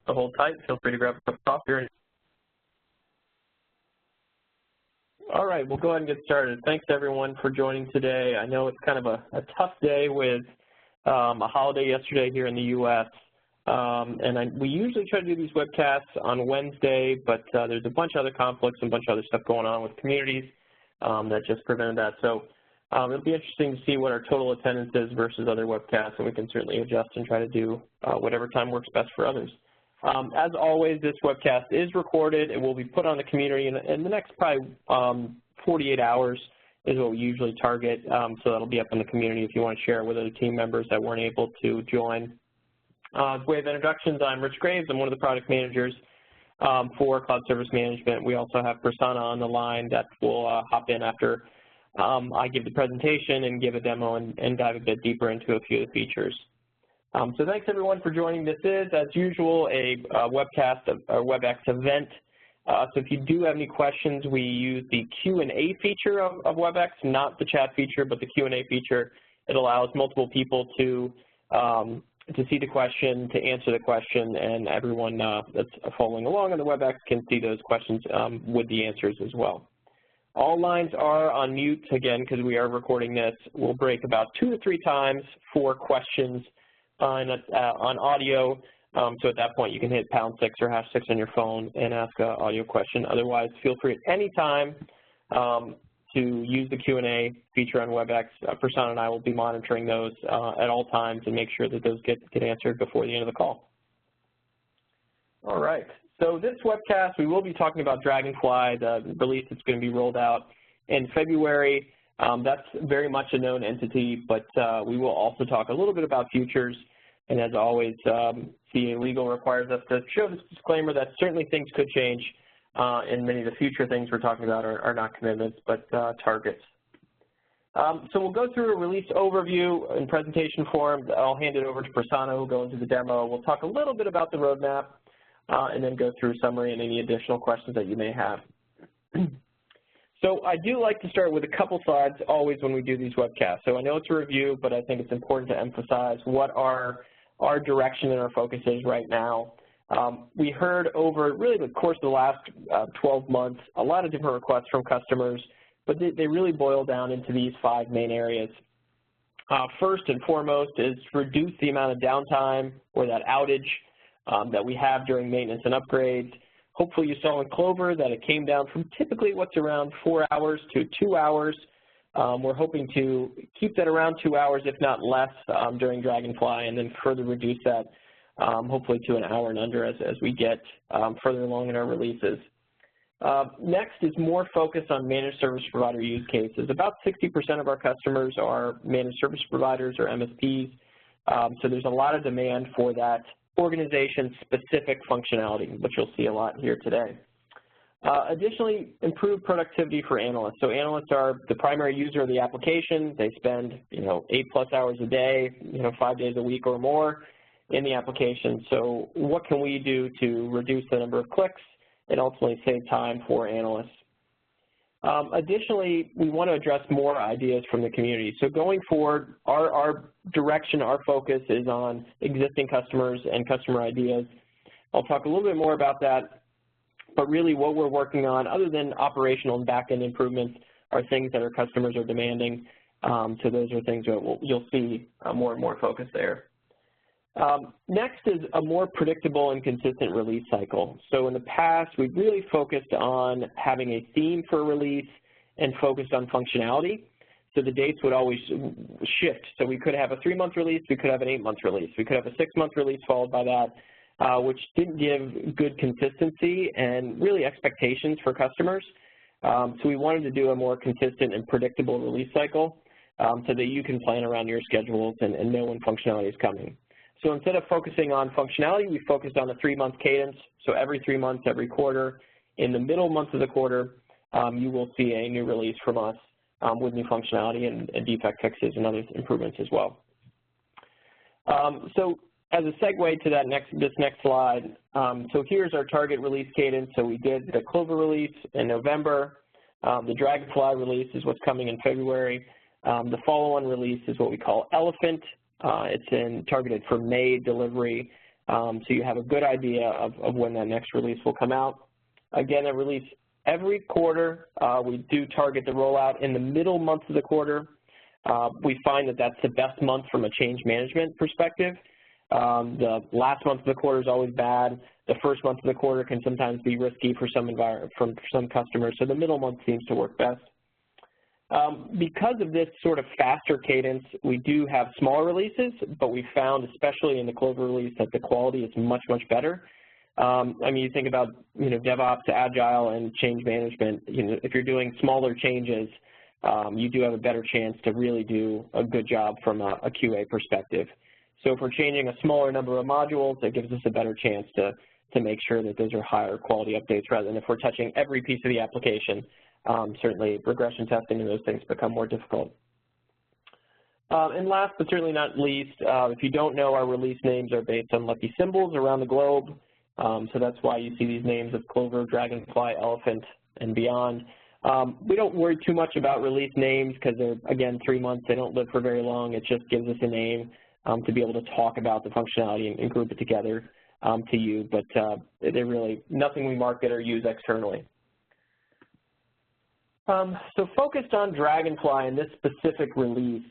So hold tight. Feel free to grab a cup of coffee. All right, we'll go ahead and get started. Thanks, everyone, for joining today. I know it's kind of a tough day with a holiday yesterday here in the U.S., we usually try to do these webcasts on Wednesday, but there's a bunch of other conflicts and a bunch of other stuff going on with communities that just prevented that. So it'll be interesting to see what our total attendance is versus other webcasts, and we can certainly adjust and try to do whatever time works best for others. As always, this webcast is recorded. It will be put on the community in the next probably 48 hours is what we usually target. So that'll be up in the community if you want to share it with other team members that weren't able to join. As way of introductions, I'm Rich Graves. I'm one of the product managers for Cloud Service Management. We also have Prasanna on the line that will hop in after I give the presentation and give a demo and dive a bit deeper into a few of the features. So thanks everyone for joining. This is, as usual, a webcast, a WebEx event. So if you do have any questions, we use the Q&A feature of WebEx, not the chat feature, but the Q&A feature. It allows multiple people to see the question, to answer the question, and everyone that's following along on the WebEx can see those questions with the answers as well. All lines are on mute, again, because we are recording this. We'll break about 2 to 3 times for questions on audio, so at that point you can hit #6 or #6 on your phone and ask an audio question. Otherwise, feel free at any time to use the Q&A feature on WebEx. Prasanna and I will be monitoring those at all times and make sure that those get answered before the end of the call. All right, so this webcast, we will be talking about Dragonfly, the release that's going to be rolled out in February. That's very much a known entity, but we will also talk a little bit about futures. And as always, CA Legal requires us to show this disclaimer that certainly things could change, and many of the future things we're talking about are not commitments, but targets. So we'll go through a release overview in presentation form. I'll hand it over to Prasanna, who'll go into the demo. We'll talk a little bit about the roadmap, and then go through summary and any additional questions that you may have. So I do like to start with a couple slides always when we do these webcasts. So I know it's a review, but I think it's important to emphasize what our direction and our focus is right now. We heard over really the course of the last 12 months a lot of different requests from customers, but they really boil down into these 5 main areas. First and foremost is reduce the amount of downtime or that outage that we have during maintenance and upgrades. Hopefully you saw in Clover that it came down from typically what's around 4 hours to 2 hours. We're hoping to keep that around 2 hours, if not less, during Dragonfly, and then further reduce that hopefully to an hour and under as we get further along in our releases. Next is more focus on managed service provider use cases. About 60% of our customers are managed service providers or MSPs, so there's a lot of demand for that organization-specific functionality, which you'll see a lot here today. Additionally, improve productivity for analysts. So analysts are the primary user of the application. They spend 8+ hours a day, 5 days a week or more in the application. So what can we do to reduce the number of clicks and ultimately save time for analysts? Additionally, we want to address more ideas from the community. So going forward, our direction, our focus is on existing customers and customer ideas. I'll talk a little bit more about that, but really what we're working on, other than operational and back-end improvements, are things that our customers are demanding. So those are things that you'll see more and more focus there. Next is a more predictable and consistent release cycle. So in the past, we've really focused on having a theme for a release and focused on functionality. So the dates would always shift. So we could have a 3-month release, we could have an 8-month release, we could have a 6-month release followed by that, which didn't give good consistency and really expectations for customers. So we wanted to do a more consistent and predictable release cycle so that you can plan around your schedules and know when functionality is coming. So instead of focusing on functionality, we focused on a 3-month cadence. So every 3 months, every quarter, in the middle month of the quarter, you will see a new release from us with new functionality and defect fixes and other improvements as well. So as a segue to this next slide, so here's our target release cadence. So we did the Clover release in November. The Dragonfly release is what's coming in February. The follow-on release is what we call Elephant. It's targeted for May delivery. so you have a good idea of when that next release will come out. Again, a release every quarter. We do target the rollout in the middle months of the quarter. We find that that's the best month from a change management perspective. The last month of the quarter is always bad. The first month of the quarter can sometimes be risky for some customers, so the middle month seems to work best. Because of this sort of faster cadence, we do have smaller releases, but we found, especially in the Clover release, that the quality is much, much better. I mean, you think about, DevOps, Agile, and change management. If you're doing smaller changes, you do have a better chance to really do a good job from a QA perspective. So if we're changing a smaller number of modules, it gives us a better chance to make sure that those are higher quality updates rather than if we're touching every piece of the application. Certainly regression testing and those things become more difficult. And last but certainly not least, if you don't know, our release names are based on lucky symbols around the globe. So that's why you see these names of Clover, Dragonfly, Elephant, and beyond. We don't worry too much about release names because they're, again, 3 months. They don't live for very long. It just gives us a name to be able to talk about the functionality and group it together to you. But they're really nothing we market or use externally. So focused on Dragonfly in this specific release,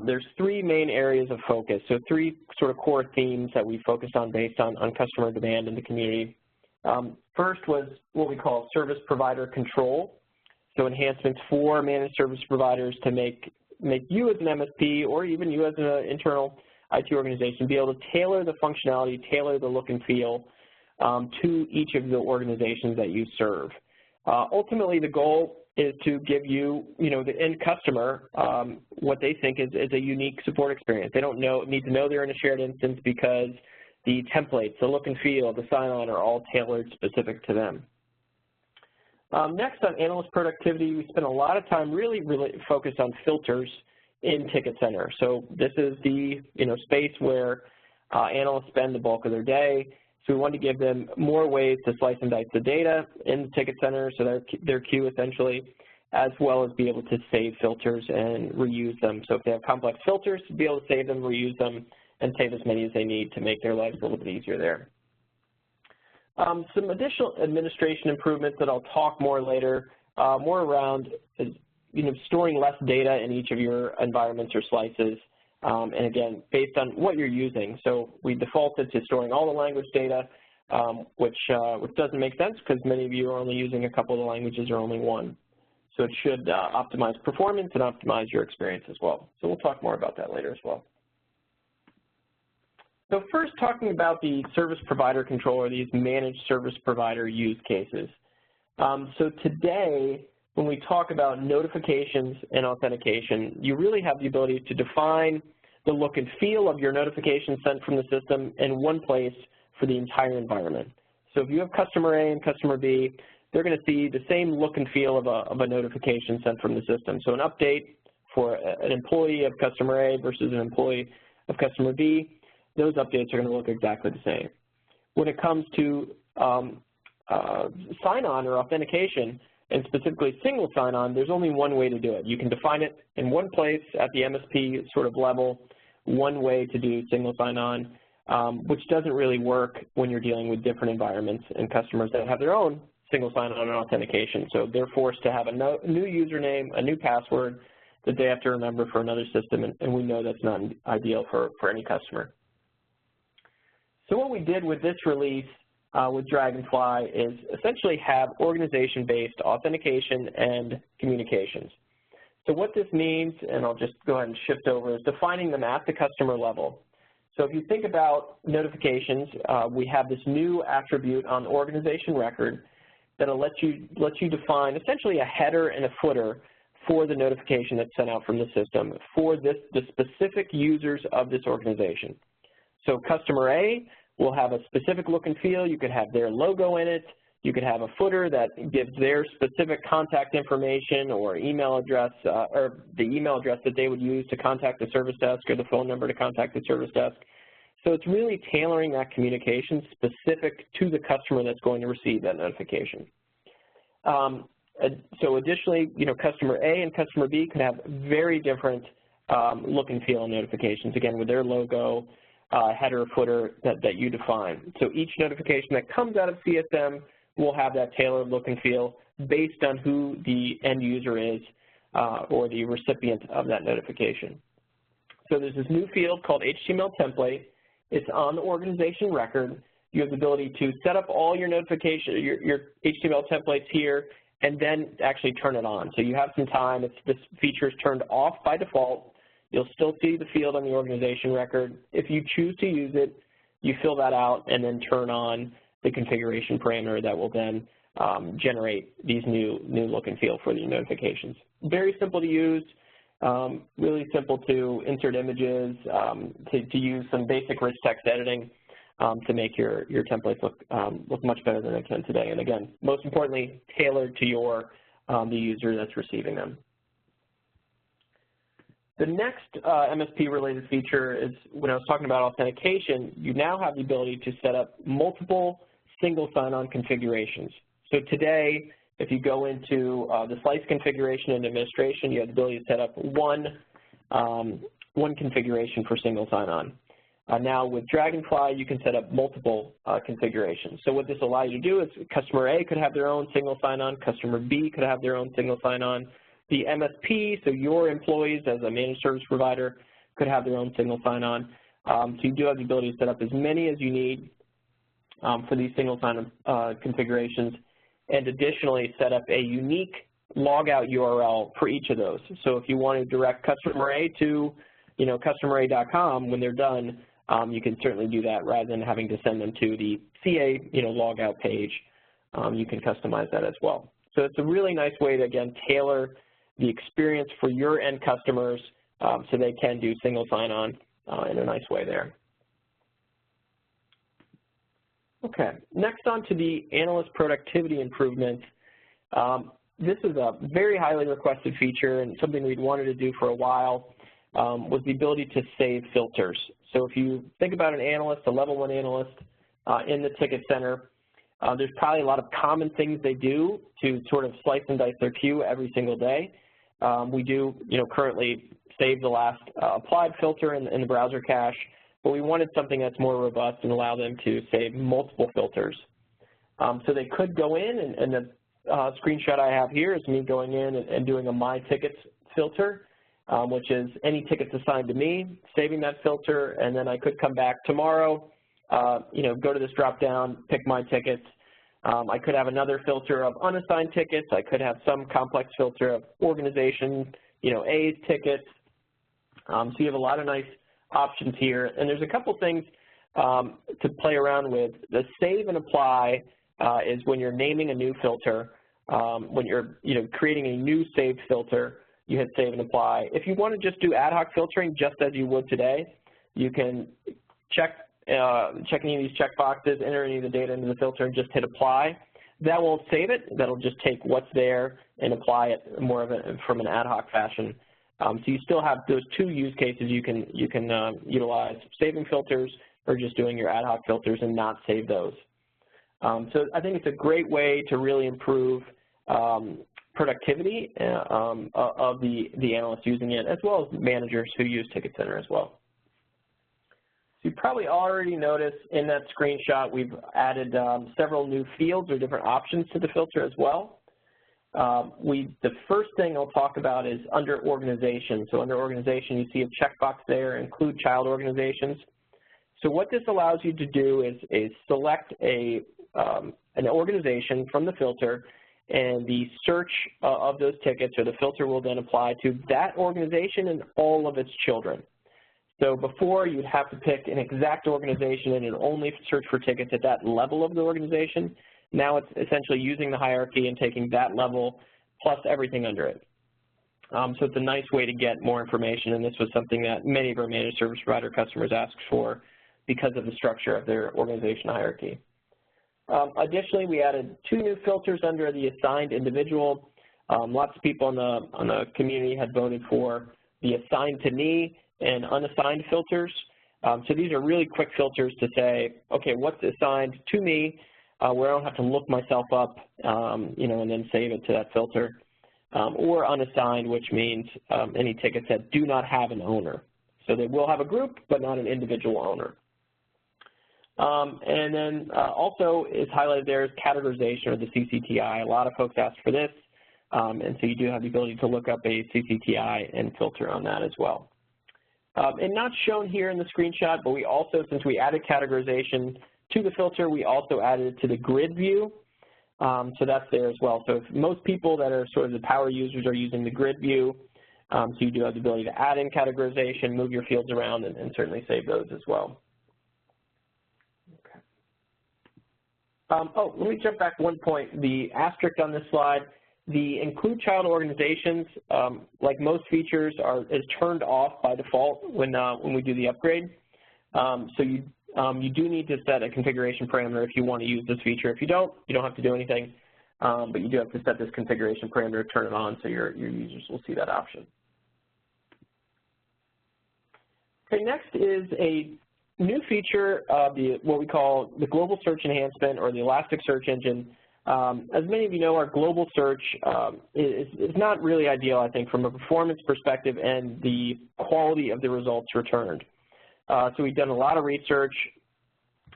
there's 3 main areas of focus. So 3 sort of core themes that we focused on based on customer demand in the community. First was what we call service provider control. So enhancements for managed service providers to make you as an MSP or even you as an internal IT organization be able to tailor the functionality, tailor the look and feel to each of the organizations that you serve. Ultimately, the goal is to give you, the end customer what they think is a unique support experience. They don't need to know they're in a shared instance because the templates, the look and feel, the sign-on are all tailored specific to them. Next, on analyst productivity, we spent a lot of time really focused on filters in Ticket Center. So this is the space where analysts spend the bulk of their day. So we wanted to give them more ways to slice and dice the data in the Ticket Center, so their queue essentially, as well as be able to save filters and reuse them. So if they have complex filters, to be able to save them, reuse them, and save as many as they need to make their lives a little bit easier there. Some additional administration improvements that I'll talk more later, more around storing less data in each of your environments or slices. And again, based on what you're using. So we defaulted to storing all the language data, which doesn't make sense because many of you are only using a couple of the languages or only one. So it should optimize performance and optimize your experience as well. So we'll talk more about that later as well. So first, talking about the service provider control or these managed service provider use cases. So today, when we talk about notifications and authentication, you really have the ability to define the look and feel of your notifications sent from the system in one place for the entire environment. So if you have customer A and customer B, they're going to see the same look and feel of a notification sent from the system. So an update for an employee of customer A versus an employee of customer B, those updates are going to look exactly the same. When it comes to sign-on or authentication, and specifically single sign-on, there's only one way to do it. You can define it in one place at the MSP sort of level, one way to do single sign-on, which doesn't really work when you're dealing with different environments and customers that have their own single sign-on and authentication. So they're forced to have a new username, a new password that they have to remember for another system, and we know that's not ideal for any customer. So what we did with this release with Dragonfly is essentially have organization-based authentication and communications. So what this means, and I'll just go ahead and shift over, is defining them at the customer level. So if you think about notifications, we have this new attribute on organization record that'll let you define essentially a header and a footer for the notification that's sent out from the system for the specific users of this organization. So customer A will have a specific look and feel. You could have their logo in it. You could have a footer that gives their specific contact information or email address, or the email address that they would use to contact the service desk or the phone number to contact the service desk. So it's really tailoring that communication specific to the customer that's going to receive that notification. So additionally, customer A and customer B could have very different look and feel notifications, again, with their logo, header footer that you define. So each notification that comes out of CSM will have that tailored look and feel based on who the end user is or the recipient of that notification. So there's this new field called HTML template. It's on the organization record. You have the ability to set up all your notification, your HTML templates here, and then actually turn it on. So you have some time. This feature is turned off by default. You'll still see the field on the organization record. If you choose to use it, you fill that out and then turn on the configuration parameter that will then generate these new look and feel for the notifications. Very simple to use, really simple to insert images, to use some basic rich text editing to make your templates look much better than they can today. And again, most importantly, tailored to the user that's receiving them. The next MSP-related feature is, when I was talking about authentication, you now have the ability to set up multiple single sign-on configurations. So today, if you go into the slice configuration and administration, you have the ability to set up one configuration for single sign-on. Now with Dragonfly, you can set up multiple configurations. So what this allows you to do is customer A could have their own single sign-on, customer B could have their own single sign-on. The MSP, so your employees as a managed service provider, could have their own single sign-on. So you do have the ability to set up as many as you need for these single sign-on configurations, and additionally set up a unique logout URL for each of those. So if you want to direct customer A to, customera.com when they're done, you can certainly do that rather than having to send them to the CA, logout page. You can customize that as well. So it's a really nice way to, again, tailor the experience for your end customers so they can do single sign-on in a nice way there. Okay, next on to the analyst productivity improvements. This is a very highly requested feature and something we'd wanted to do for a while, was the ability to save filters. So if you think about an analyst, a level 1 analyst in the ticket center, there's probably a lot of common things they do to sort of slice and dice their queue every single day. We do, currently save the last applied filter in the browser cache, but we wanted something that's more robust and allow them to save multiple filters. So they could go in, and the screenshot I have here is me going in and doing a My Tickets filter, which is any tickets assigned to me, saving that filter, and then I could come back tomorrow, go to this drop-down, pick My Tickets. I could have another filter of unassigned tickets. I could have some complex filter of organization, A's tickets. So you have a lot of nice options here. And there's a couple things to play around with. The save and apply is when you're naming a new filter. When you're creating a new saved filter, you hit save and apply. If you want to just do ad hoc filtering just as you would today, you can check any of these check boxes, enter any of the data into the filter, and just hit apply. That won't save it. That'll just take what's there and apply it more of from an ad hoc fashion. So you still have those two use cases you can utilize: saving filters or just doing your ad hoc filters and not save those. So I think it's a great way to really improve productivity of the analysts using it, as well as managers who use Ticket Center as well. So you probably already noticed in that screenshot we've added several new fields or different options to the filter as well. The first thing I'll talk about is under organization. So under organization, you see a checkbox there, include child organizations. So what this allows you to do is select an organization from the filter, and the search of those tickets or the filter will then apply to that organization and all of its children. So before, you'd have to pick an exact organization and only search for tickets at that level of the organization. Now it's essentially using the hierarchy and taking that level plus everything under it. So it's a nice way to get more information, and this was something that many of our managed service provider customers asked for because of the structure of their organization hierarchy. Additionally, we added 2 new filters under the assigned individual. Lots of people on the community had voted for the assigned to me and unassigned filters. So these are really quick filters to say, okay, what's assigned to me, where I don't have to look myself up, and then save it to that filter, or unassigned, which means any tickets that do not have an owner. So they will have a group, but not an individual owner. And then also is highlighted there is categorization, or the CCTI. A lot of folks ask for this, and so you do have the ability to look up a CCTI and filter on that as well. And not shown here in the screenshot, but we also, since we added categorization to the filter, we also added it to the grid view. So that's there as well. So if most people that are sort of the power users are using the grid view, so you do have the ability to add in categorization, move your fields around, and certainly save those as well. Oh, let me jump back one point. The asterisk on this slide, the include child organizations, like most features, is turned off by default when we do the upgrade. So you do need to set a configuration parameter if you want to use this feature. If you don't have to do anything, but you do have to set this configuration parameter, turn it on, so your users will see that option. Okay, next is a new feature of what we call the global search enhancement, or the Elasticsearch engine. As many of you know, our global search is not really ideal, I think, from a performance perspective and the quality of the results returned. So we've done a lot of research,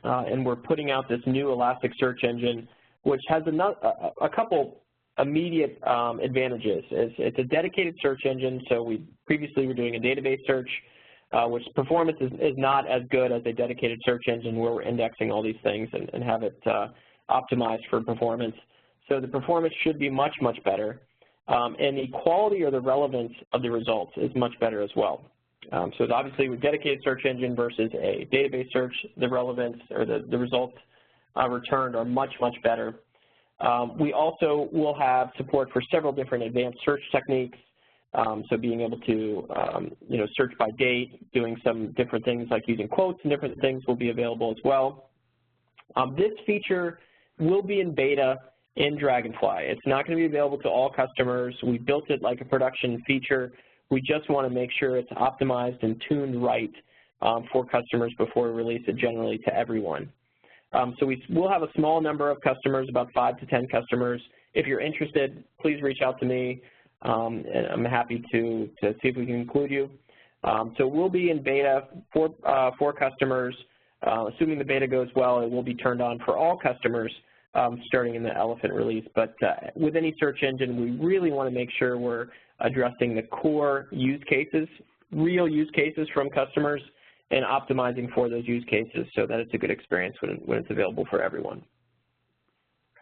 and we're putting out this new Elasticsearch engine, which has a couple immediate advantages. It's a dedicated search engine, so we previously were doing a database search, which performance is not as good as a dedicated search engine where we're indexing all these things and have it optimized for performance. So the performance should be much, much better. And the quality or the relevance of the results is much better as well. So obviously with dedicated search engine versus a database search, the relevance or the results returned are much, much better. We also will have support for several different advanced search techniques. So being able to, search by date, doing some different things like using quotes and different things will be available as well. This feature will be in beta in Dragonfly. It's not going to be available to all customers. We built it like a production feature. We just want to make sure it's optimized and tuned right for customers before we release it generally to everyone. So we'll have a small number of customers, about 5 to 10 customers. If you're interested, please reach out to me. And I'm happy to see if we can include you. So we'll be in beta for customers. Assuming the beta goes well, it will be turned on for all customers starting in the Elephant release. But with any search engine, we really want to make sure we're addressing the core use cases, real use cases from customers, and optimizing for those use cases so that it's a good experience when it's available for everyone.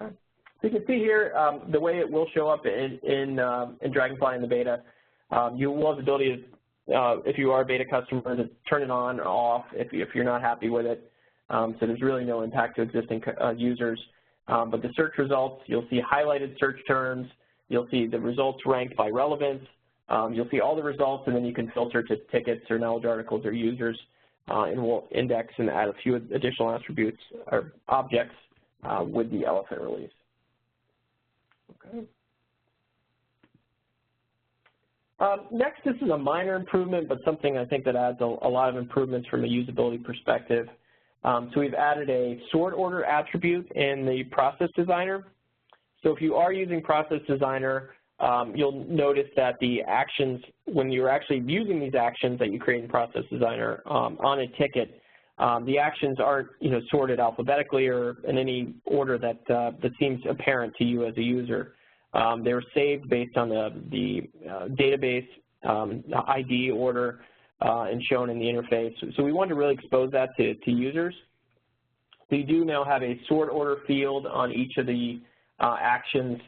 Okay. So you can see here the way it will show up in Dragonfly in the beta. You will have the ability to, if you are a beta customer, to turn it on or off if you're not happy with it. So there's really no impact to existing users. But the search results, you'll see highlighted search terms. You'll see the results ranked by relevance. You'll see all the results, and then you can filter to tickets or knowledge articles or users, and we'll index and add a few additional attributes or objects with the Elephant release. Okay. Next, this is a minor improvement, but something I think that adds a lot of improvements from a usability perspective. So we've added a sort order attribute in the Process Designer. So if you are using Process Designer, you'll notice that the actions, when you're actually using these actions that you create in Process Designer on a ticket, the actions aren't sorted alphabetically or in any order that seems apparent to you as a user. They're saved based on the database ID order and shown in the interface. So we want to really expose that to users. So you do now have a sort order field on each of the actions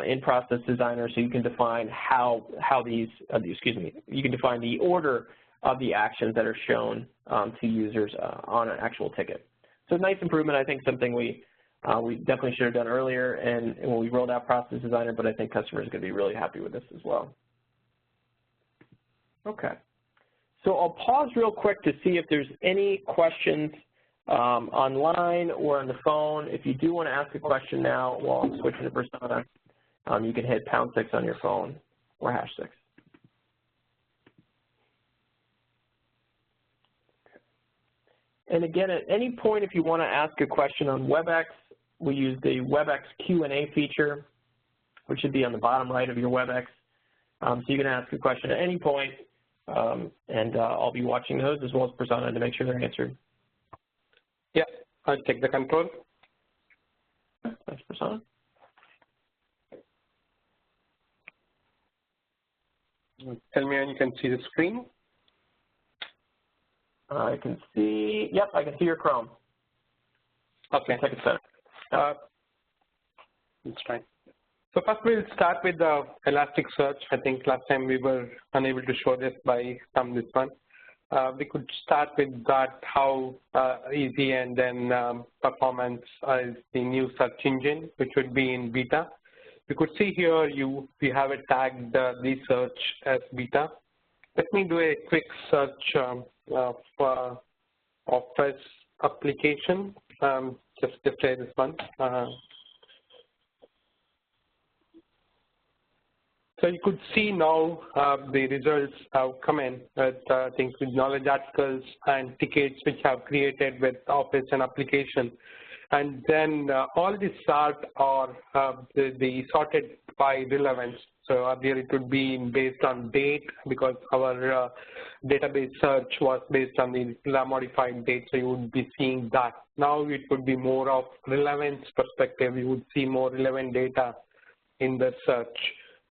in Process Designer, so you can define how these, you can define the order of the actions that are shown to users on an actual ticket. So a nice improvement, I think something we definitely should have done earlier and when we rolled out Process Designer, but I think customers are going to be really happy with this as well. Okay. So I'll pause real quick to see if there's any questions online or on the phone. If you do want to ask a question now while I'm switching to Persona, you can hit #6 on your phone or #6. And again, at any point, if you want to ask a question on WebEx, we use the WebEx Q&A feature, which should be on the bottom right of your WebEx. So you can ask a question at any point. and I'll be watching those as well as Prasanna to make sure they're answered. Yeah, I'll take the control. Thanks, Prasanna. Tell me when you can see the screen. I can see, yep, I can see your Chrome. Okay. Take a sec. That's fine. So first we'll start with the Elasticsearch. I think last time we were unable to show this by this one. We could start with that, how easy and then performance is the new search engine, which would be in beta. You could see here we have it tagged research as beta. Let me do a quick search of Office application. Just try this one. So you could see now the results have come in with things with knowledge articles and tickets which have created with Office and application. And then all the sort are the sorted by relevance. So earlier it would be based on date because our database search was based on the modified date, so you would be seeing that. Now it would be more of relevance perspective. You would see more relevant data in the search.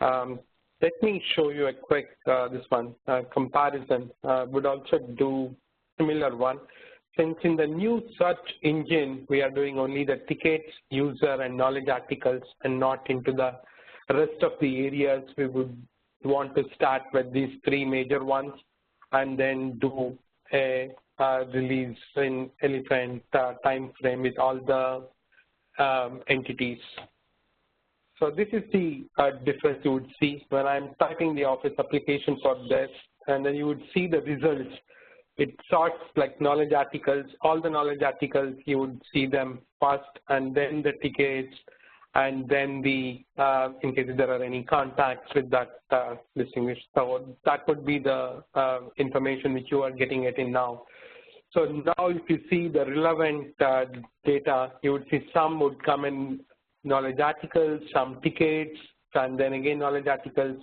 Let me show you a quick this one comparison. Would also do similar one. Since in the new search engine we are doing only the tickets, user, and knowledge articles, and not into the rest of the areas, we would want to start with these three major ones, and then do a release in elephant time frame with all the entities. So this is the difference you would see when I'm typing the Office application for this, and then you would see the results. It sorts like knowledge articles, all the knowledge articles, you would see them first, and then the tickets, and then the, in case there are any contacts with that distinguished. So that would be the information which you are getting it in now. So now if you see the relevant data, you would see some would come in knowledge articles, some tickets, and then again knowledge articles.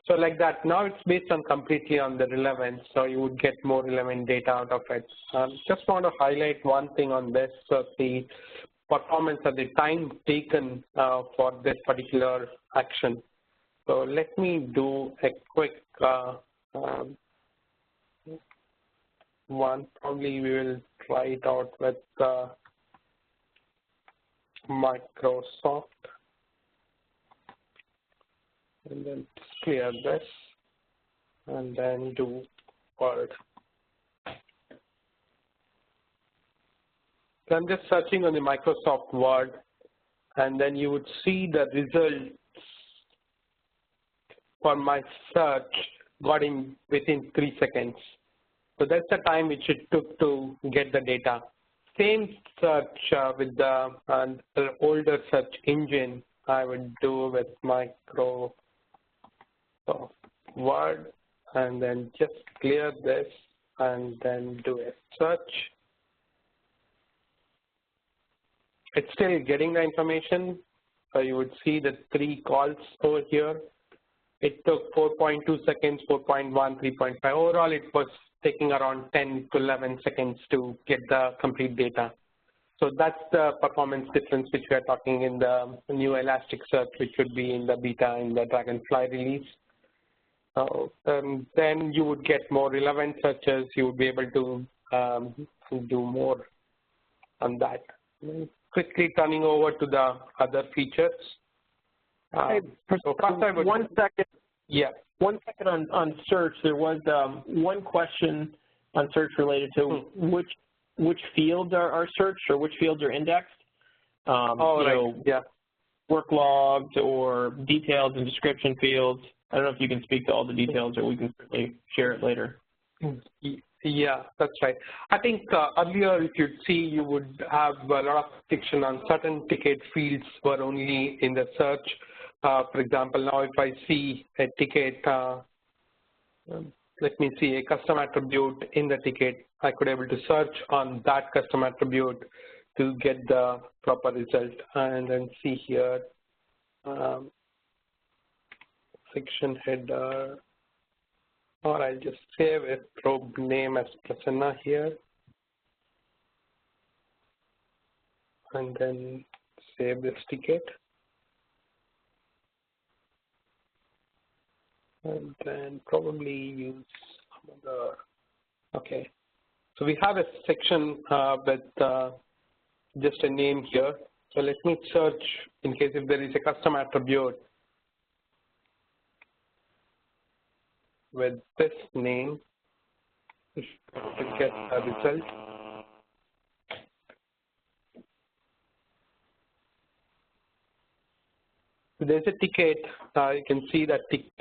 So like that, now it's based on completely on the relevance, so you would get more relevant data out of it. Just want to highlight one thing on this, so the performance or the time taken for this particular action. So let me do a quick one. Probably we will try it out with Microsoft. And then clear this, and then do Word. So I'm just searching on the Microsoft Word, and then you would see the results for my search got in within 3 seconds. So that's the time which it took to get the data. Same search with the older search engine I would do with Microsoft Word, and then just clear this and then do a search. It's still getting the information. So you would see the 3 calls over here. It took 4.2 seconds, 4.1, 3.5. Overall, it was taking around 10 to 11 seconds to get the complete data. So that's the performance difference which we are talking in the new Elasticsearch, which would be in the beta in the Dragonfly release. Then you would get more relevant searches. You would be able to do more on that. Quickly turning over to the other features. Hey, so first I would, 1 second. Yeah. 1 second on search. There was one question on search related to which fields are searched or which fields are indexed. Yeah. Work logs or details and description fields. I don't know if you can speak to all the details, or we can certainly share it later. Yeah, that's right. I think earlier, if you'd see, you would have a lot of restriction on certain ticket fields were only in the search. For example, now if I see a ticket, let me see a custom attribute in the ticket, I could able to search on that custom attribute to get the proper result. And then see here, section header, or I'll just save a probe name as Prasanna here, and then save this ticket, and then probably use another. Okay, so we have a section with just a name here. So let me search in case if there is a custom attribute with this name to get a result. So there's a ticket, you can see that ticket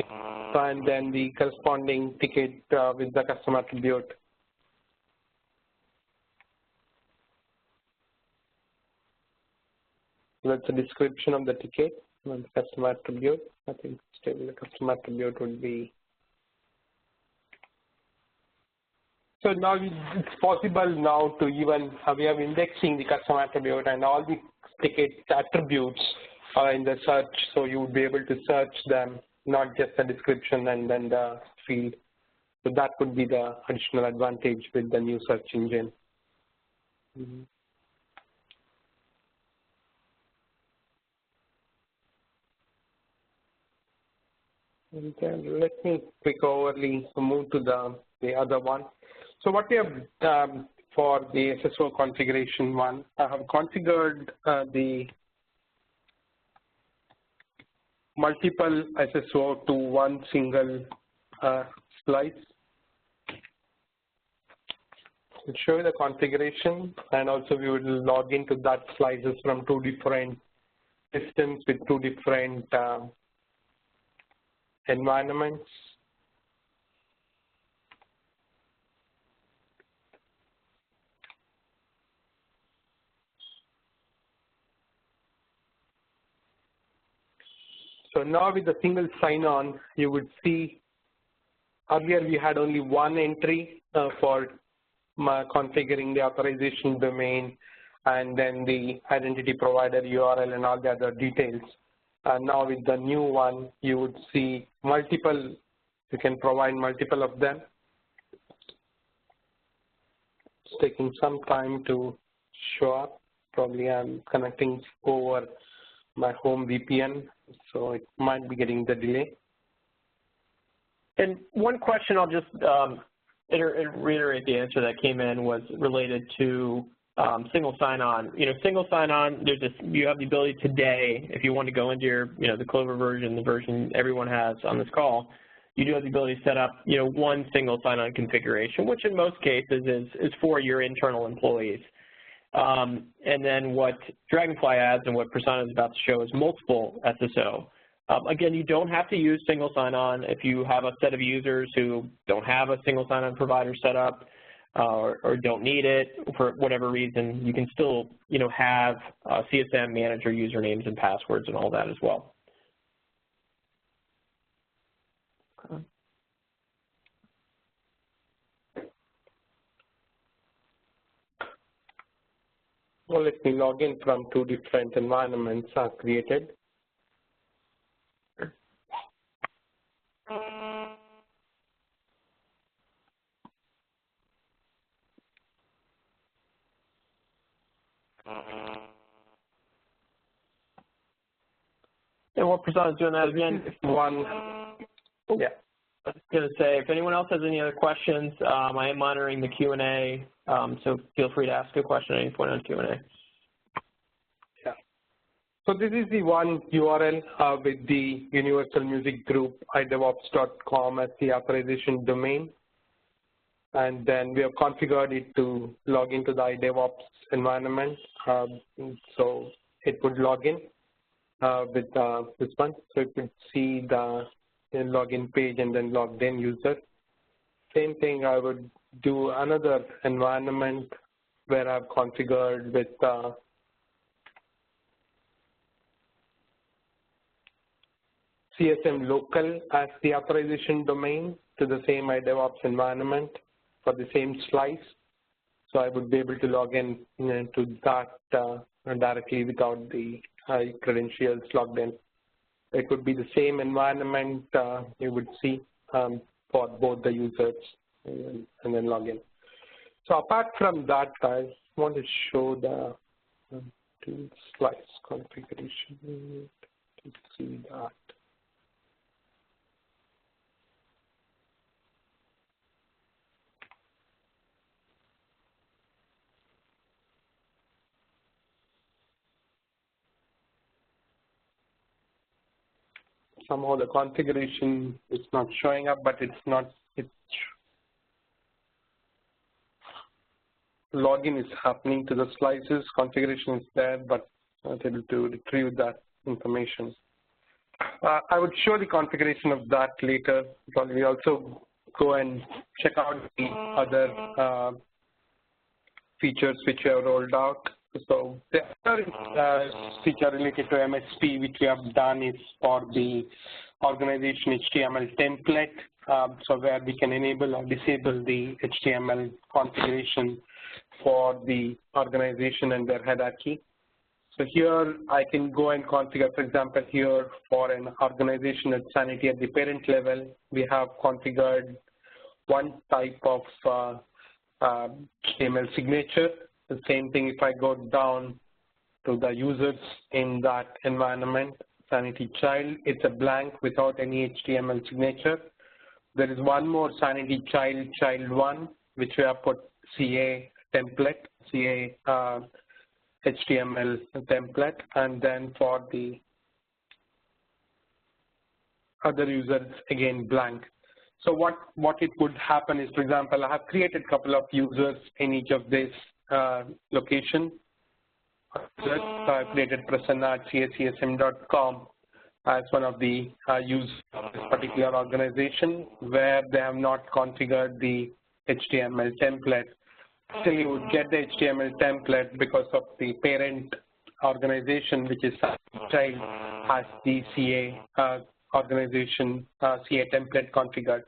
and then the corresponding ticket with the custom attribute. That's a description of the ticket and the custom attribute. I think still the custom attribute would be. So now it's possible now to even, we have indexing the custom attribute and all the ticket attributes are in the search, so you would be able to search them, not just the description and then the field. So that would be the additional advantage with the new search engine. And then let me quick overly move to the other one. So what we have done for the SSO configuration one, I have configured the multiple SSO to one single slice. I'll show you the configuration, and also we will log into that slices from two different systems with two different environments. So now with the single sign-on, you would see earlier we had only one entry for configuring the authorization domain and then the identity provider URL and all the other details. And now with the new one, you would see multiple, you can provide multiple of them. It's taking some time to show up. Probably I'm connecting over my home VPN, so it might be getting the delay. And one question I'll just reiterate the answer that came in was related to single sign-on. Single sign-on, you have the ability today, if you want to go into your, the Clover version, the version everyone has on this call, you do have the ability to set up, one single sign-on configuration, which in most cases is for your internal employees. And then what Dragonfly adds and what Prasanna is about to show is multiple SSO. Again, you don't have to use single sign-on if you have a set of users who don't have a single sign-on provider set up or don't need it for whatever reason. You can still, have CSM manager usernames and passwords and all that as well. Okay. Well, let me log in from two different environments are created. And what Prasanna is doing that again? Yeah. I was going to say, if anyone else has any other questions, I am monitoring the Q&A, so feel free to ask a question at any point on Q&A. Yeah. So this is the one URL with the Universal Music Group, iDevOps.com as the authorization domain. And then we have configured it to log into the iDevOps environment. So it would log in with this one. So it would see the login page and then logged in user. Same thing, I would do another environment where I've configured with CSM local as the authorization domain to the same iDevOps environment for the same slice. So I would be able to log in to that directly without the credentials logged in. It would be the same environment you would see for both the users and then log in. So apart from that, I want to show the tool slice configuration to see that. Somehow the configuration is not showing up, but it's login is happening to the slices. Configuration is there, but not able to retrieve that information. I would show the configuration of that later. We also go and check out the other features which we have rolled out. So the other feature related to MSP which we have done is for the organization HTML template, so where we can enable or disable the HTML configuration for the organization and their hierarchy. So here I can go and configure, for example, here for an organization at Sanity at the parent level, we have configured one type of HTML signature. The same thing if I go down to the users in that environment, Sanity child, it's a blank without any HTML signature. There is one more Sanity child, child one, which we have put CA template, CA HTML template, and then for the other users, again blank. So what it would happen is, for example, I have created a couple of users in each of these location. So I created Prasanna at cscsm.com as one of the users of this particular organization where they have not configured the HTML template. Still, you would get the HTML template because of the parent organization, which is child, has the CA organization CA template configured.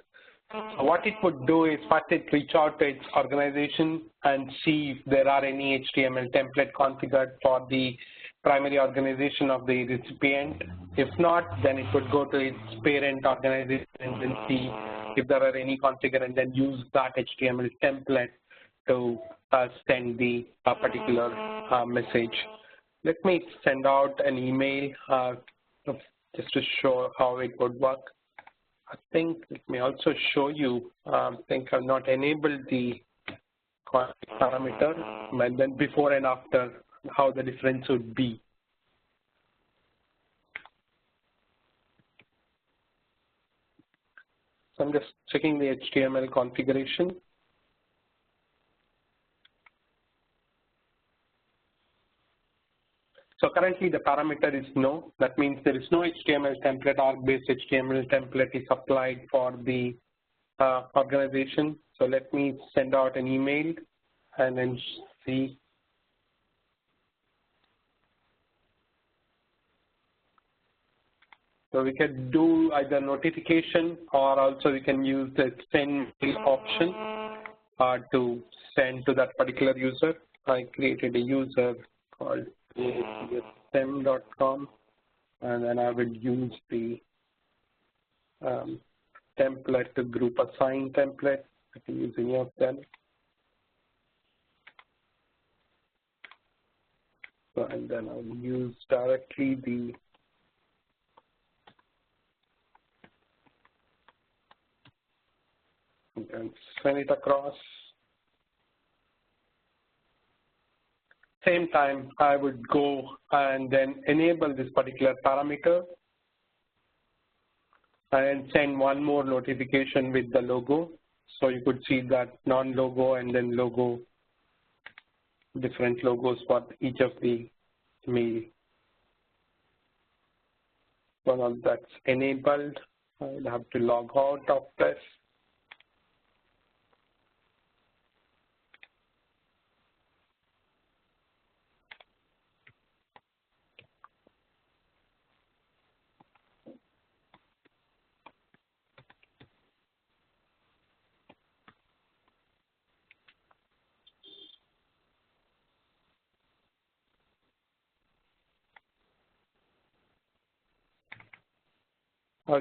So what it would do is first it reach out to its organization and see if there are any HTML template configured for the primary organization of the recipient. If not, then it would go to its parent organization and then see if there are any configured and then use that HTML template to send the particular message. Let me send out an email just to show how it would work. I think let me also show you, I think I've not enabled the parameter, and then before and after how the difference would be. So I'm just checking the HTML configuration. So currently the parameter is no. That means there is no HTML template or base HTML template is applied for the organization. So let me send out an email and then see. So we can do either notification or also we can use the send mail option to send to that particular user. I created a user called csm.com and then I would use the template, the group assign template. I can use any of them. So, and then I'll use directly the and send it across. Same time, I would go and then enable this particular parameter and send one more notification with the logo. So you could see that non-logo and then logo, different logos for each of the mail. Once that's enabled, I'll have to log out of this.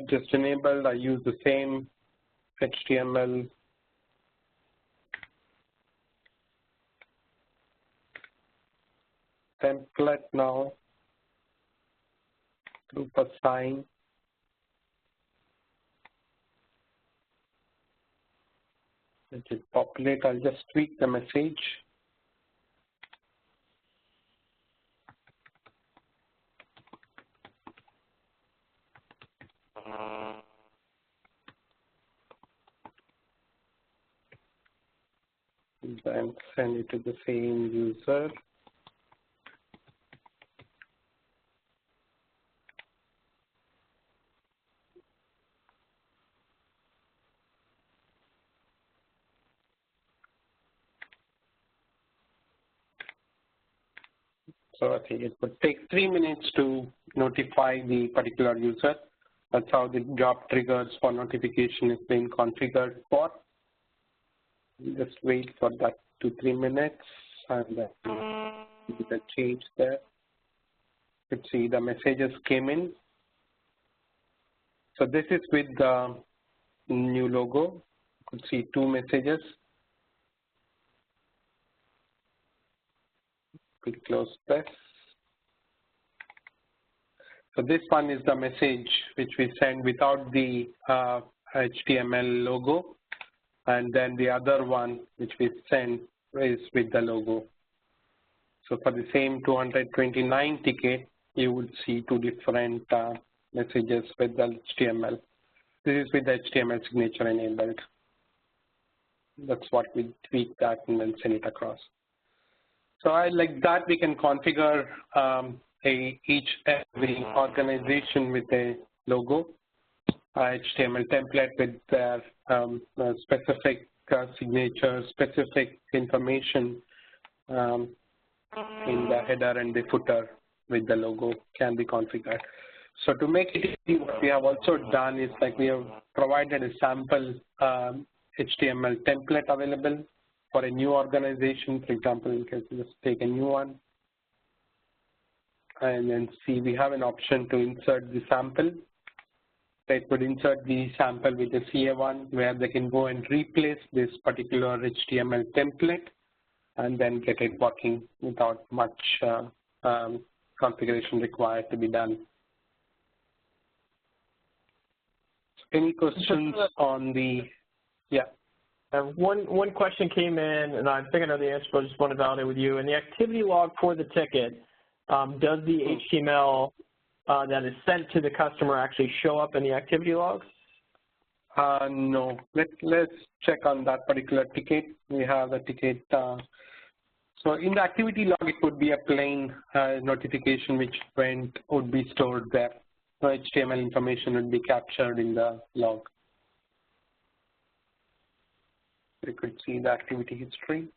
Just enabled, I use the same HTML template now, group assign. Let it populate. I'll just tweak the message. Then send it to the same user. So I think it would take 3 minutes to notify the particular user. That's how the job triggers for notification is being configured for. Just wait for that 2-3 minutes and then see the change there. You could see the messages came in. So this is with the new logo. You could see 2 messages. We close this. So this one is the message which we send without the HTML logo, and then the other one which we send is with the logo. So for the same 229 ticket, you would see 2 different messages with the HTML. This is with the HTML signature enabled. That's what we tweak that and then send it across. So like that, we can configure each every organization with a logo, HTML template with their specific signature, specific information in the header and the footer with the logo can be configured. So to make it easy, what we have also done is like we have provided a sample HTML template available for a new organization. For example, you can just take a new one and then see we have an option to insert the sample. It would insert the sample with the CA1 where they can go and replace this particular HTML template and then get it working without much configuration required to be done. Any questions on the, yeah? One question came in, and I think I know the answer, but I just want to validate with you. In the activity log for the ticket, does the HTML that is sent to the customer actually show up in the activity logs? No. Let's check on that particular ticket. We have the ticket. So in the activity log, it would be a plain notification which would be stored there. So HTML information would be captured in the log. You could see the activity history.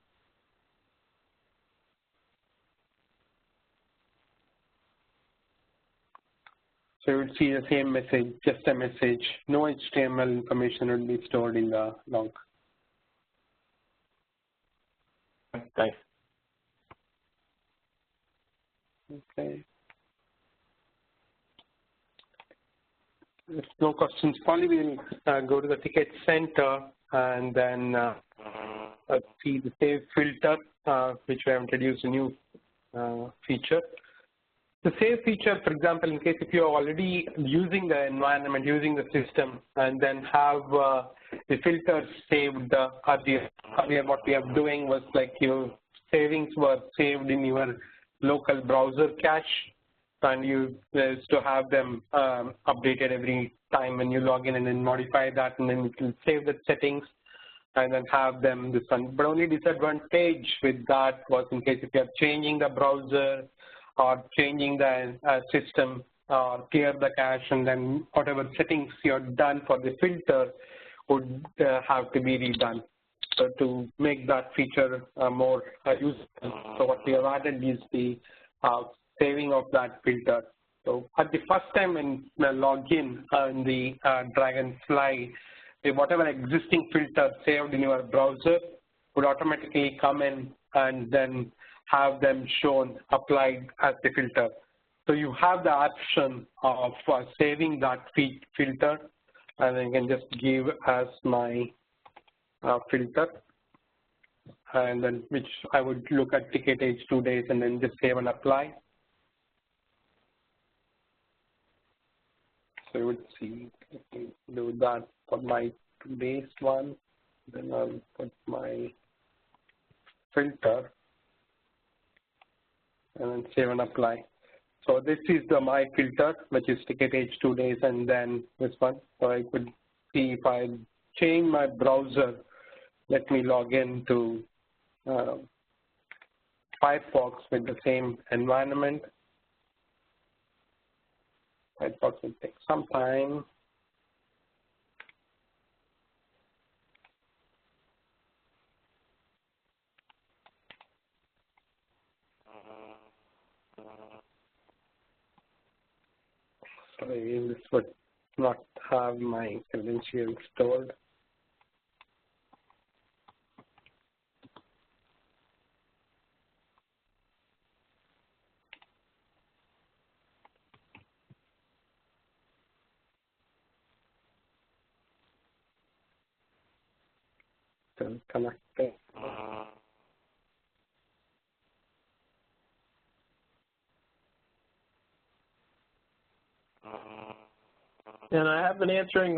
So you would see the same message, just a message. No HTML information would be stored in the log. Thanks. Okay. If no questions, probably we'll go to the ticket center and then see the save filter, which we have introduced a new feature. The save feature, for example, in case if you're already using the environment, using the system, and then have the filters saved earlier. What we are doing was like your savings were saved in your local browser cache, and you used to have them updated every time when you log in, and then modify that, and then you can save the settings and then have them this one. But only disadvantage with that was in case if you are changing the browser or changing the system or clear the cache, and then whatever settings you're done for the filter would have to be redone. So to make that feature more useful, so what we have added is the saving of that filter. So at the first time when you log in the Dragonfly, whatever existing filter saved in your browser would automatically come in and then have them shown applied as the filter. So you have the option of saving that filter and I can just give as my filter, and then which I would look at ticket age 2 days and then just save and apply. So you would see, let me do that for my 2 days one, then I'll put my filter and then save and apply. So this is my filter, which is ticket age 2 days, and then this one. So I could see if I change my browser, let me log in to Firefox with the same environment. Firefox will take some time. Sorry, this would not have my credentials stored. Still connecting. And I have been answering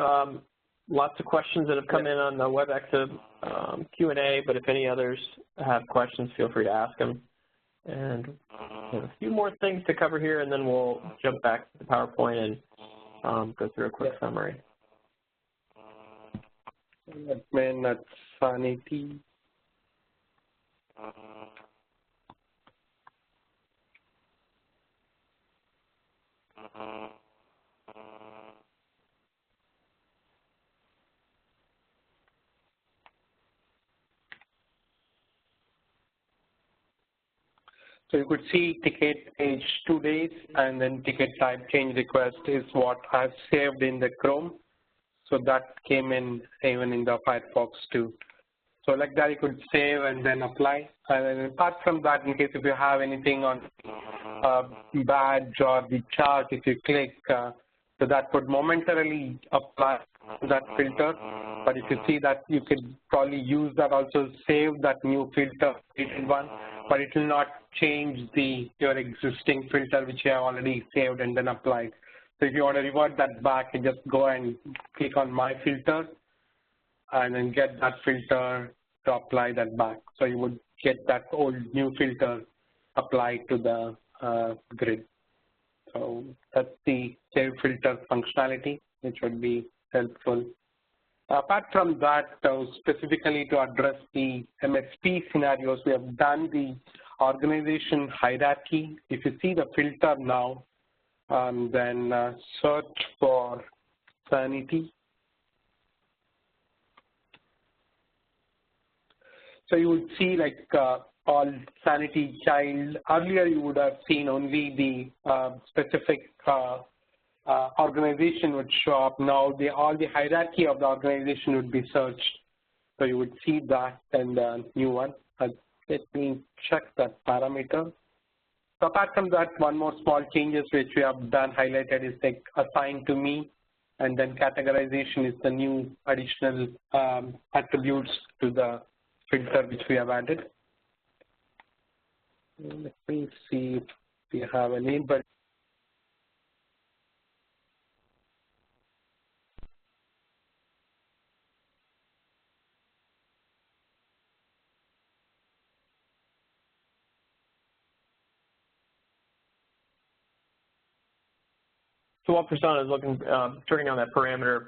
lots of questions that have come in on the WebEx Q&A, but if any others have questions, feel free to ask them. And a few more things to cover here, and then we'll jump back to the PowerPoint and go through a quick summary. Admin at Sanity. So you could see ticket age 2 days, and then ticket type change request is what I've saved in the Chrome. So that came in even in the Firefox too. So like that, you could save and then apply. And then apart from that, in case if you have anything on badge or the chart, if you click, so that would momentarily apply that filter. But if you see that, you could probably use that also, save that new filter one, but it will not change your existing filter which you have already saved and then applied. So if you want to revert that back, you just go and click on my filter and then get that filter to apply that back. So you would get that old new filter applied to the grid. So that's the save filter functionality, which would be helpful. Apart from that, specifically to address the MSP scenarios, we have done the organization hierarchy. If you see the filter now, then search for Sanity. So you would see like all Sanity child. Earlier you would have seen only the specific organization would show up. Now all the hierarchy of the organization would be searched. So you would see that and the new one. Let me check that parameter. So apart from that, one more small changes which we have done highlighted is like assign to me, and then categorization is the new additional attributes to the filter which we have added. Let me see if we have any, but So while Prasanna is looking, turning on that parameter,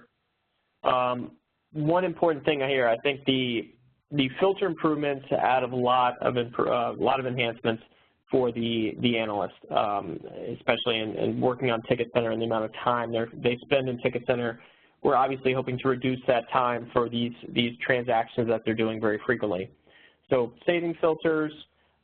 one important thing here, I think the filter improvements add a lot of enhancements for the analyst, especially in working on Ticket Center and the amount of time they spend in Ticket Center. We're obviously hoping to reduce that time for these transactions that they're doing very frequently. So saving filters,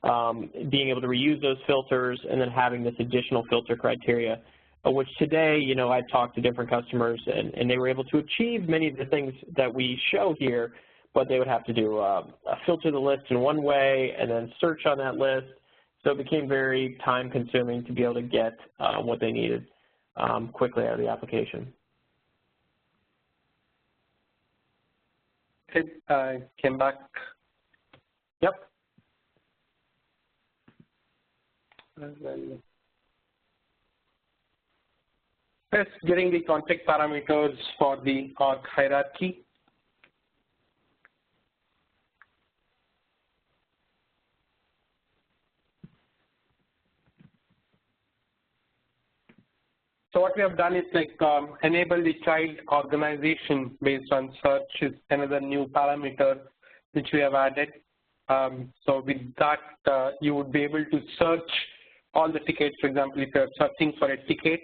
being able to reuse those filters, and then having this additional filter criteria, which today, I talked to different customers, and they were able to achieve many of the things that we show here, but they would have to do filter the list in one way and then search on that list. So it became very time-consuming to be able to get what they needed quickly out of the application. disconnected. Came back. Yep. And then first, getting the config parameters for the org hierarchy. So what we have done is enable the child organization based on search is another new parameter which we have added. So with that, you would be able to search all the tickets. For example, if you're searching for a ticket,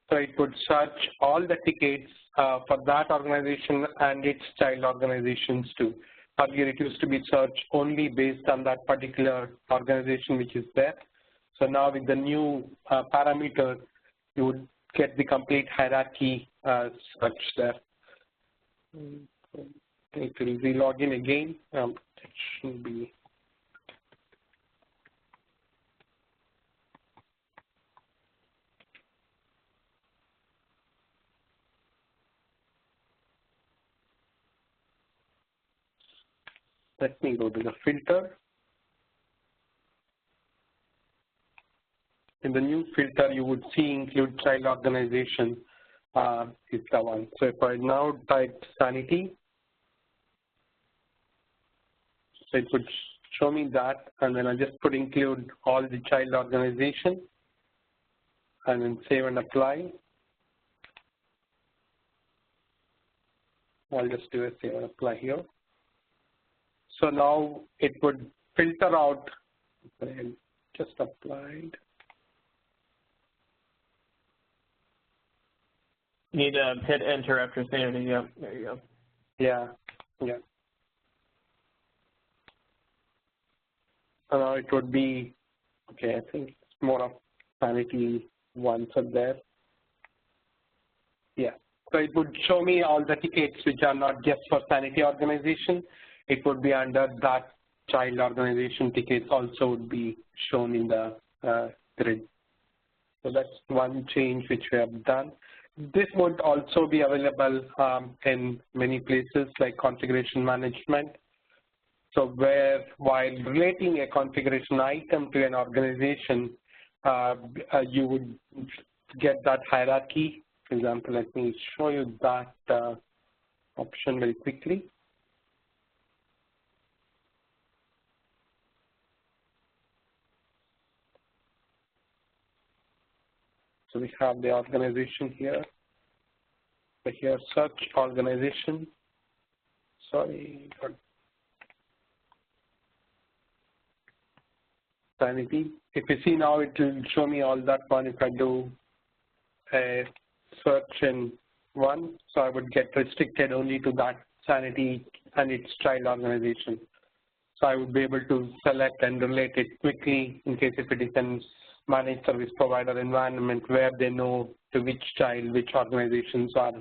so it would search all the tickets for that organization and its child organizations too. Earlier, it used to be searched only based on that particular organization which is there. So now with the new parameter, you would get the complete hierarchy search there. It will re-log in again. It should be. Let me go to the filter. In the new filter, you would see include child organization is the one. So if I now type sanity, so it would show me that, and then I just put include all the child organization, and then save and apply. I'll just do a save and apply here. So now it would filter out, just applied. You need to hit enter after sanity. Yep, there you go. Yeah, yeah. So now it would be, okay, I think it's more of sanity ones are there. Yeah, so it would show me all the tickets which are not just for sanity organization. It would be under that child organization tickets also would be shown in the grid. So that's one change which we have done. This would also be available in many places like configuration management. So where while relating a configuration item to an organization, you would get that hierarchy. For example, let me show you that option very quickly. So we have the organization here. So here, search organization. Sorry, sanity. If you see now, it will show me all that one. If I do a search in one, so I would get restricted only to that sanity and its child organization. So I would be able to select and relate it quickly in case if it is in managed service provider environment where they know to which child, which organizations are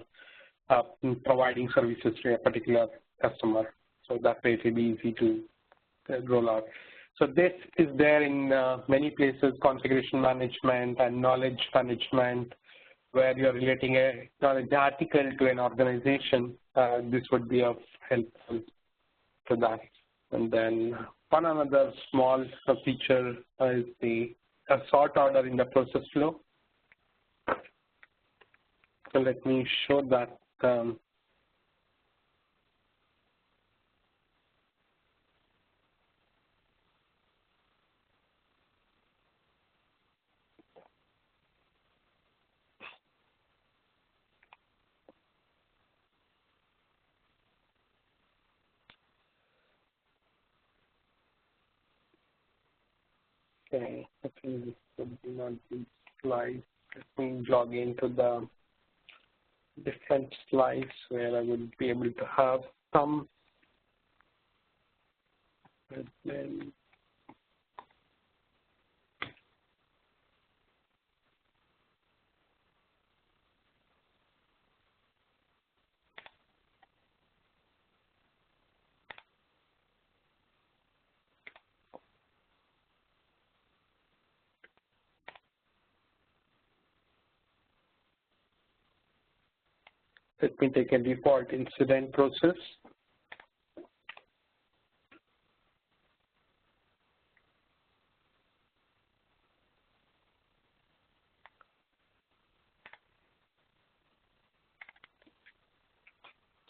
providing services to a particular customer. So that way it will be easy to roll out. So this is there in many places, configuration management and knowledge management, where you're relating a knowledge article to an organization. This would be of helpful to that. And then one another small feature is the sort order in the process flow. So let me show that. Okay, I think this would be not the slides. Let me log into the different slides where I would be able to have some. And then let me take a default incident process.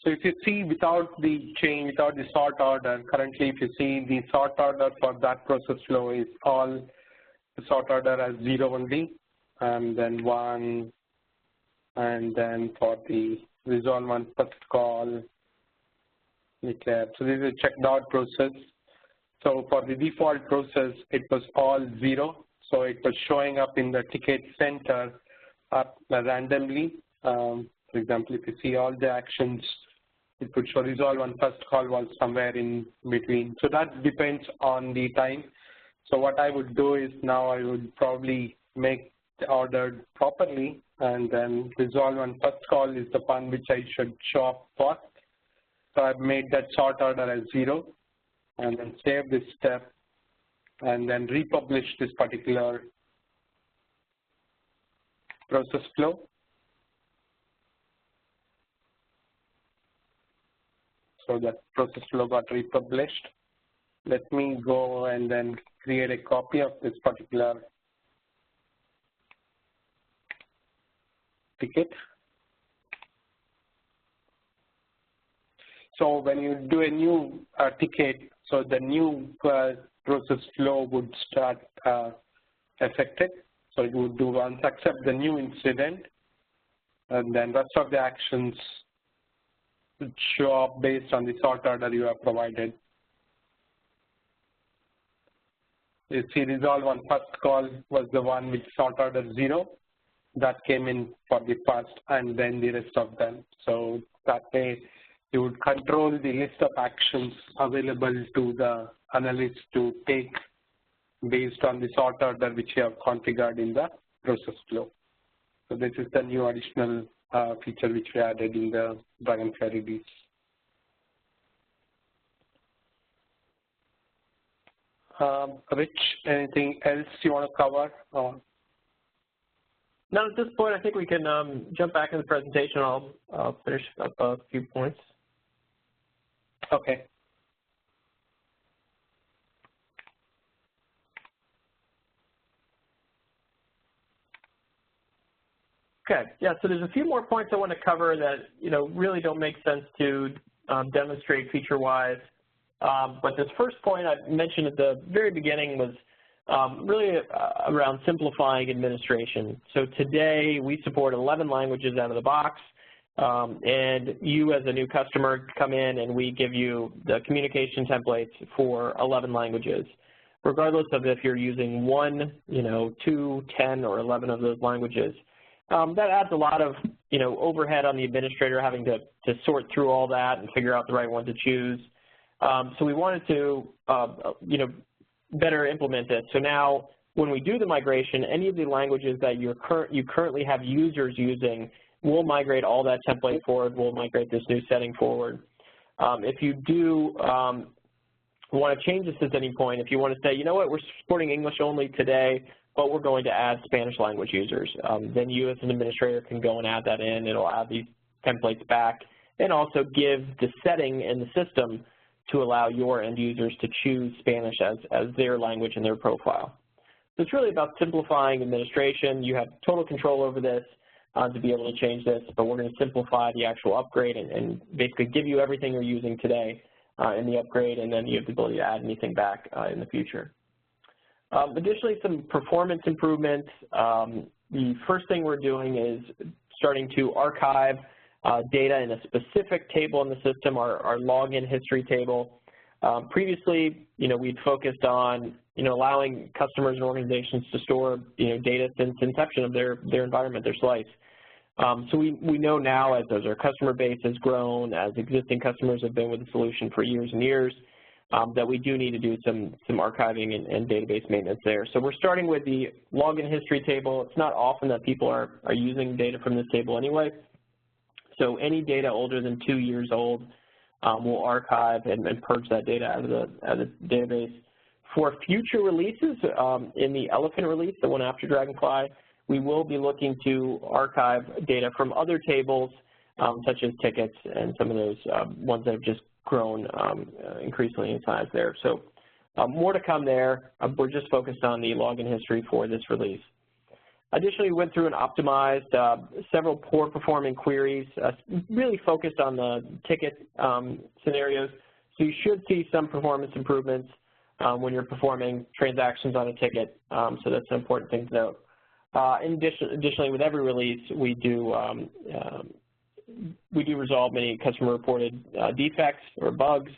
So if you see without the chain, without the sort order, currently if you see the sort order for that process flow is all the sort order as 0 only, and then 1, and then for the resolve on first call, declare. So this is a checked out process. So for the default process, it was all 0. So it was showing up in the ticket center up randomly. For example, if you see all the actions, it would show resolve on first call was somewhere in between. So that depends on the time. So what I would do is now I would probably make the order properly, and then resolve on first call is the one which I should show up for. So I've made that sort order as 0, and then save this step, and then republish this particular process flow. So that process flow got republished. Let me go and then create a copy of this particular ticket. So when you do a new ticket, so the new process flow would start affected. So you would do once accept the new incident, and then rest of the actions would show up based on the sort order you have provided. You see resolve on first call was the one with sort order 0. That came in for the first, and then the rest of them. So that way you would control the list of actions available to the analyst to take based on the sort order which you have configured in the process flow. So this is the new additional feature which we added in the Dragonfly release. Rich, anything else you want to cover? No, at this point, I think we can jump back in the presentation. I'll finish up a few points. Okay. Okay, yeah, so there's a few more points I want to cover that, really don't make sense to demonstrate feature-wise. But this first point I mentioned at the very beginning was really around simplifying administration. So today we support 11 languages out of the box, and you as a new customer come in and we give you the communication templates for 11 languages, regardless of if you're using 1, 2, 10, or 11 of those languages. That adds a lot of, overhead on the administrator having to sort through all that and figure out the right one to choose. So we wanted to, better implement this. So now when we do the migration, any of the languages that you currently have users using, we'll migrate all that template forward. We'll migrate this new setting forward. If you do want to change this at any point, if you want to say, we're supporting English only today, but we're going to add Spanish language users, then you as an administrator can go and add that in. It'll add these templates back and also give the setting in the system to allow your end users to choose Spanish as their language in their profile. So it's really about simplifying administration. You have total control over this to be able to change this, but we're going to simplify the actual upgrade and basically give you everything you're using today in the upgrade, and then you have the ability to add anything back in the future. Additionally, some performance improvements. The first thing we're doing is starting to archive data in a specific table in the system, our login history table. Previously, we'd focused on, allowing customers and organizations to store, data since inception of their environment, their slice. So we know now, as our customer base has grown, as existing customers have been with the solution for years and years, that we do need to do some archiving and database maintenance there. So we're starting with the login history table. It's not often that people are using data from this table anyway. So any data older than 2 years old, we'll archive and purge that data out of the database. For future releases, in the Elephant release, the one after Dragonfly, we will be looking to archive data from other tables, such as tickets and some of those ones that have just grown increasingly in size there. So more to come there. We're just focused on the login history for this release. Additionally, we went through and optimized several poor performing queries, really focused on the ticket scenarios. So you should see some performance improvements when you're performing transactions on a ticket. So that's an important thing to note. Additionally, with every release, we do resolve many customer-reported defects or bugs.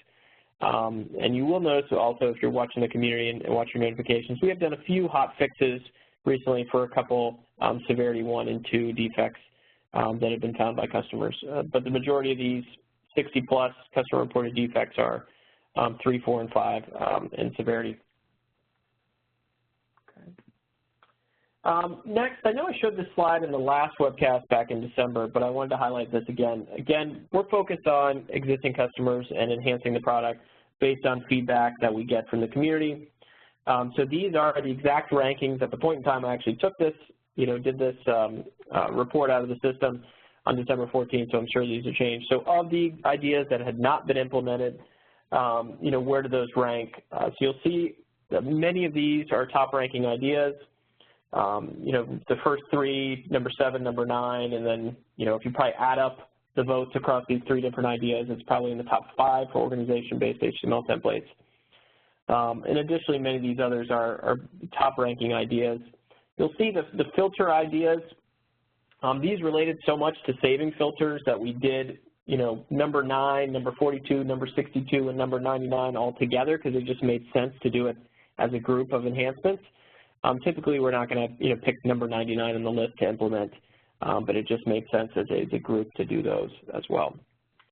And you will notice also, if you're watching the community and watch your notifications, we have done a few hot fixes recently for a couple severity 1 and 2 defects that have been found by customers. But the majority of these 60-plus customer-reported defects are 3, 4, and 5 in severity. Next, I know I showed this slide in the last webcast back in December, but I wanted to highlight this again. Again, we're focused on existing customers and enhancing the product based on feedback that we get from the community. So these are the exact rankings at the point in time I actually took this, did this report out of the system on December 14th, so I'm sure these have changed. So of the ideas that had not been implemented, where do those rank? So you'll see that many of these are top ranking ideas. The first 3, number 7, number 9, and then, if you probably add up the votes across these 3 different ideas, it's probably in the top 5 for organization-based HTML templates. And additionally, many of these others are top-ranking ideas. You'll see the filter ideas. These related so much to saving filters that we did, number 9, number 42, number 62, and number 99 all together because it just made sense to do it as a group of enhancements. Typically, we're not going to pick number 99 on the list to implement, but it just made sense as a group to do those as well.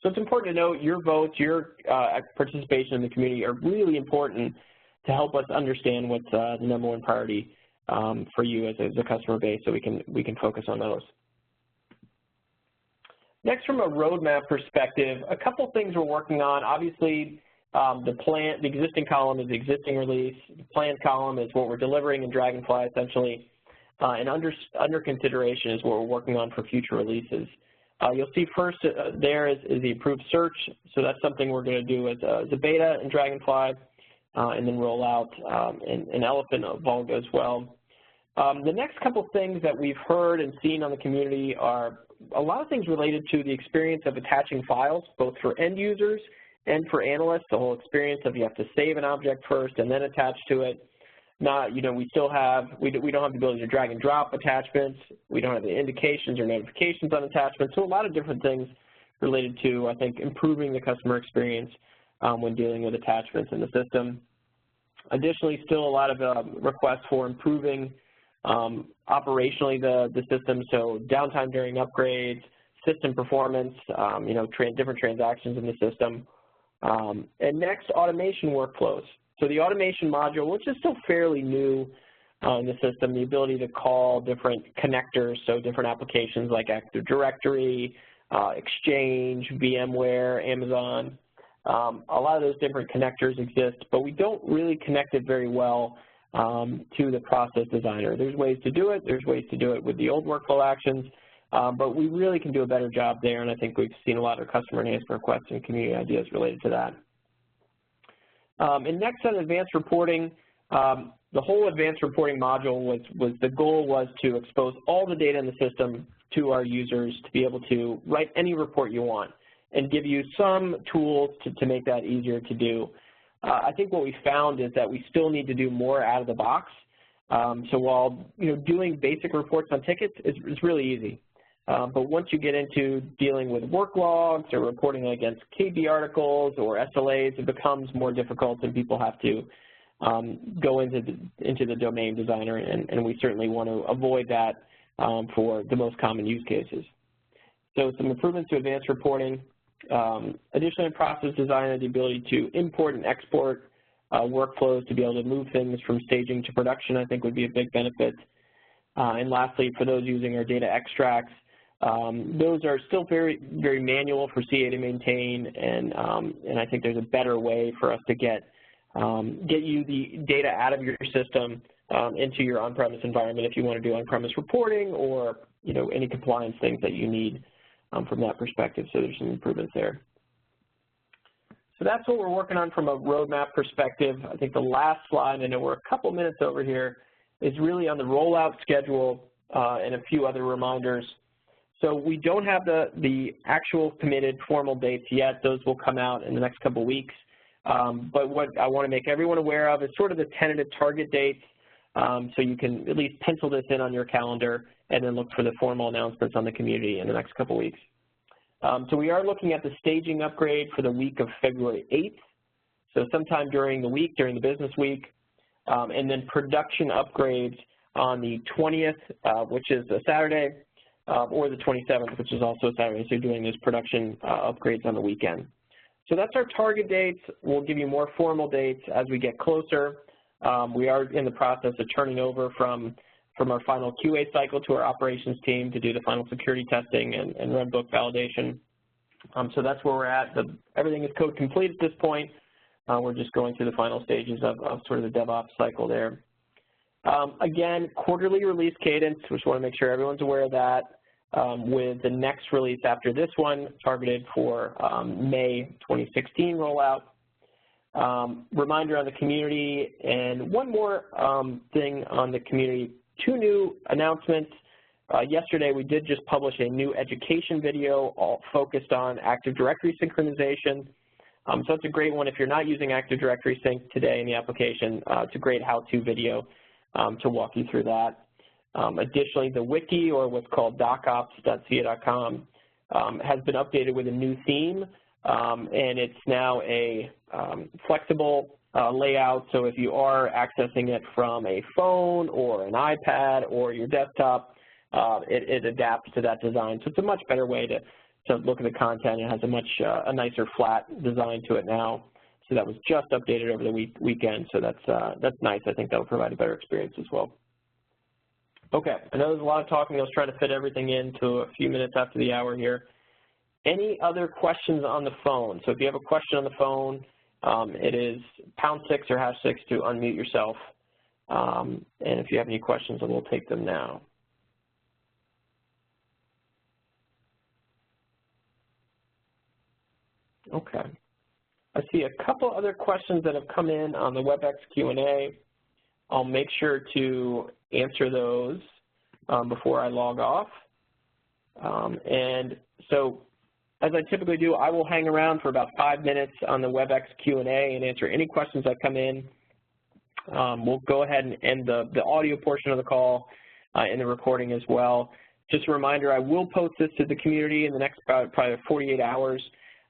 So it's important to note your votes, your participation in the community are really important to help us understand what's the number 1 priority for you as a customer base, so we can focus on those. Next, from a roadmap perspective, a couple things we're working on. Obviously, the existing column is the existing release. The planned column is what we're delivering in Dragonfly, essentially. And under consideration is what we're working on for future releases. You'll see first there is the improved search. So that's something we're going to do as a beta in Dragonfly, and then roll out in Elephant Volga as well. The next couple things that we've heard and seen on the community are a lot of things related to the experience of attaching files, both for end users and for analysts, the whole experience of you have to save an object first and then attach to it. Not, we don't have the ability to drag and drop attachments. We don't have the indications or notifications on attachments. So a lot of different things related to, I think, improving the customer experience when dealing with attachments in the system. Additionally, still a lot of requests for improving operationally the system, so downtime during upgrades, system performance, different transactions in the system. And next, automation workflows. So the automation module, which is still fairly new in the system, the ability to call different connectors, so different applications like Active Directory, Exchange, VMware, Amazon. A lot of those different connectors exist, but we don't really connect it very well to the process designer. There's ways to do it. There's ways to do it with the old workflow actions, but we really can do a better job there, and I think we've seen a lot of customer enhancement requests and community ideas related to that. And next on advanced reporting, the whole advanced reporting module the goal was to expose all the data in the system to our users to be able to write any report you want and give you some tools to make that easier to do. I think what we found is that we still need to do more out of the box. So while doing basic reports on tickets is really easy. But once you get into dealing with work logs or reporting against KB articles or SLAs, it becomes more difficult and people have to go into the domain designer, and we certainly want to avoid that for the most common use cases. So some improvements to advanced reporting. Additionally, in process designer, the ability to import and export workflows to be able to move things from staging to production, I think would be a big benefit. And lastly, for those using our data extracts, those are still very, very manual for CA to maintain, and I think there's a better way for us to get you the data out of your system into your on-premise environment if you want to do on-premise reporting or any compliance things that you need from that perspective. So there's some improvements there. So that's what we're working on from a roadmap perspective. I think the last slide, I know we're a couple minutes over here, is really on the rollout schedule and a few other reminders. So we don't have the actual committed formal dates yet. Those will come out in the next couple of weeks. But what I want to make everyone aware of is sort of the tentative target dates, so you can at least pencil this in on your calendar and then look for the formal announcements on the community in the next couple of weeks. So we are looking at the staging upgrade for the week of February 8th, so sometime during the week, during the business week, and then production upgrades on the 20th, which is a Saturday, or the 27th, which is also a Saturday, so you're doing those production upgrades on the weekend. So that's our target dates. We'll give you more formal dates as we get closer. We are in the process of turning over from our final QA cycle to our operations team to do the final security testing and runbook validation. So that's where we're at. Everything is code complete at this point. We're just going through the final stages of sort of the DevOps cycle there. Again, quarterly release cadence, which I want to make sure everyone's aware of that, with the next release after this one targeted for May 2016 rollout. Reminder on the community, and one more thing on the community, 2 new announcements. Yesterday we did just publish a new education video all focused on Active Directory synchronization. So it's a great one if you're not using Active Directory sync today in the application. It's a great how-to video to walk you through that. Additionally, the wiki, or what's called docops.ca.com, has been updated with a new theme, and it's now a flexible layout. So if you are accessing it from a phone or an iPad or your desktop, it adapts to that design. So it's a much better way to look at the content. It has a nicer flat design to it now. So that was just updated over the weekend. So that's nice. I think that'll provide a better experience as well. Okay, I know there's a lot of talking. Let's try to fit everything into a few minutes after the hour here. Any other questions on the phone? So if you have a question on the phone, it is #6 or #6 to unmute yourself. And if you have any questions, then we'll take them now. Okay. I see a couple other questions that have come in on the WebEx Q&A. I'll make sure to answer those before I log off. And so, as I typically do, I will hang around for about 5 minutes on the WebEx Q&A and answer any questions that come in. We'll go ahead and end the audio portion of the call and the recording as well. Just a reminder, I will post this to the community in the next probably 48 hours.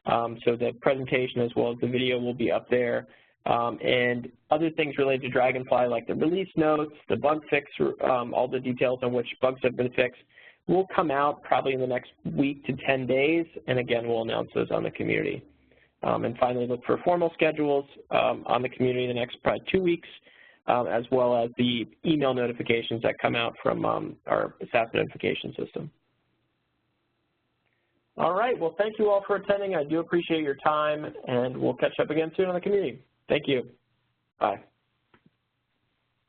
So the presentation as well as the video will be up there. And other things related to Dragonfly, like the release notes, the bug fix, all the details on which bugs have been fixed, will come out probably in the next week to 10 days. And again, we'll announce those on the community. And finally, look for formal schedules on the community in the next probably 2 weeks, as well as the email notifications that come out from our SaaS notification system. All right, well, thank you all for attending. I do appreciate your time, and we'll catch up again soon on the community. Thank you. Bye.